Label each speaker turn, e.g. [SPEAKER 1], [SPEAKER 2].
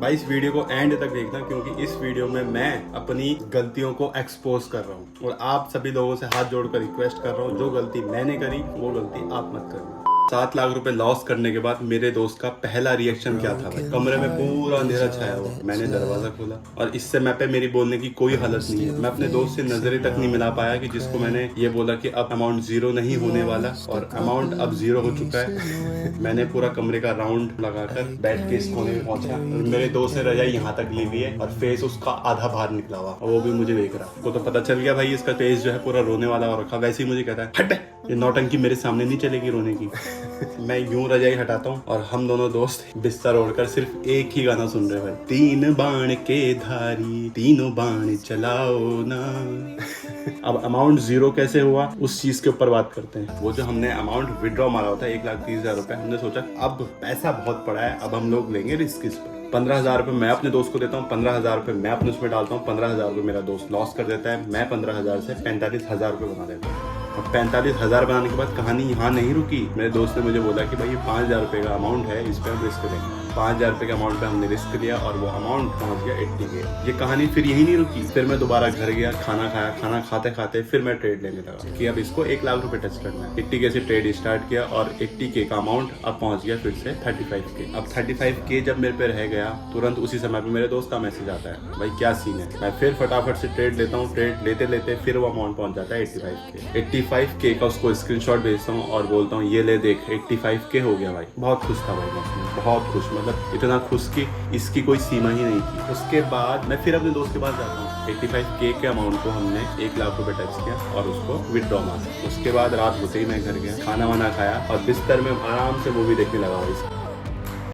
[SPEAKER 1] भाई इस वीडियो को एंड तक देखना, क्योंकि इस वीडियो में मैं अपनी गलतियों को एक्सपोज कर रहा हूँ और आप सभी लोगों से हाथ जोड़कर रिक्वेस्ट कर रहा हूँ, जो गलती मैंने करी वो गलती आप मत करना। 7 लाख रुपए लॉस करने के बाद मेरे दोस्त का पहला रिएक्शन क्या था भाई? कमरे में पूरा अंधेरा छाया हुआ, मैंने दरवाजा खोला और इस समय पे मेरी बोलने की कोई हालत नहीं है। मैं अपने दोस्त से नजरें तक नहीं मिला पाया कि जिसको मैंने ये बोला कि अब अमाउंट 0 नहीं होने वाला और अमाउंट अब 0 हो चुका है। मैंने पूरा कमरे का राउंड लगाकर बैठ के इस कोने में पहुंचा। मेरे दोस्त ने रजाई यहाँ तक ली हुई है और फेस उसका आधा बाहर निकला हुआ, वो भी मुझे देख रहा। वो तो पता चल गया भाई इसका फेस जो है पूरा रोने वाला हो रखा। वैसे ही मुझे कहता है हट, ये नौटंकी मेरे सामने नहीं चलेगी रोने की। मैं यूं रजाई हटाता हूँ और हम दोनों दोस्त बिस्तर ओढ़कर सिर्फ एक ही गाना सुन रहे हैं भाई। 3 बाण के धारी तीनों बाण चलाओ ना। अब अमाउंट 0 कैसे हुआ उस चीज के ऊपर बात करते हैं। वो जो हमने अमाउंट विड्रॉ मारा होता है 1,30,000 रुपए, हमने सोचा अब पैसा बहुत पड़ा है, अब हम लोग लेंगे रिस्क इस पर। 15,000 रुपए मैं अपने दोस्त को देता हूँ, 15,000 रुपए मैं अपने उसमें डालता हूँ, 15,000 रुपए मेरा दोस्त लॉस कर देता है। मैं 15,000 से 45,000 रुपए बना देता हूँ। अब 45,000 बनाने के बाद कहानी यहाँ नहीं रुकी। मेरे दोस्त ने मुझे बोला कि भाई ये 5,000 रुपए का अमाउंट है, इस पे हम रिस्क लेंगे। 5,000 रुपए के अमाउंट पे हमने रिस्क लिया और वो अमाउंट पहुंच गया 80K। ये कहानी फिर यही नहीं रुकी। फिर मैं दोबारा घर गया, खाना खाया, खाना खाते खाते फिर मैं ट्रेड लेने लगा कि अब इसको 1 लाख रुपए टच करना है। 80K से ट्रेड स्टार्ट किया और 80K का अमाउंट अब पहुंच गया फिर से 35K। अब 35K जब मेरे पे रह गया, तुरंत उसी समय पे मेरे दोस्त का मैसेज आता है, भाई क्या सीन है। मैं फिर फटाफट से ट्रेड लेता हूँ, ट्रेड लेते लेते फिर वो अमाउंट पहुंच जाता है 85K। 85K का उसको स्क्रीनशॉट भेजता हूँ और बोलता हूँ ये ले देख 85K हो गया भाई। बहुत खुश था भाई मैं, बहुत खुश, मतलब इतना खुश कि इसकी कोई सीमा ही नहीं थी। उसके बाद मैं फिर अपने दोस्त के पास जाता हूँ। 85K के अमाउंट को हमने 1 लाख रुपए टच किया और उसको विड्रॉ मारा। उसके बाद रात होते ही मैं घर गया, खाना वाना खाया और बिस्तर में आराम से मूवी देखने लगा।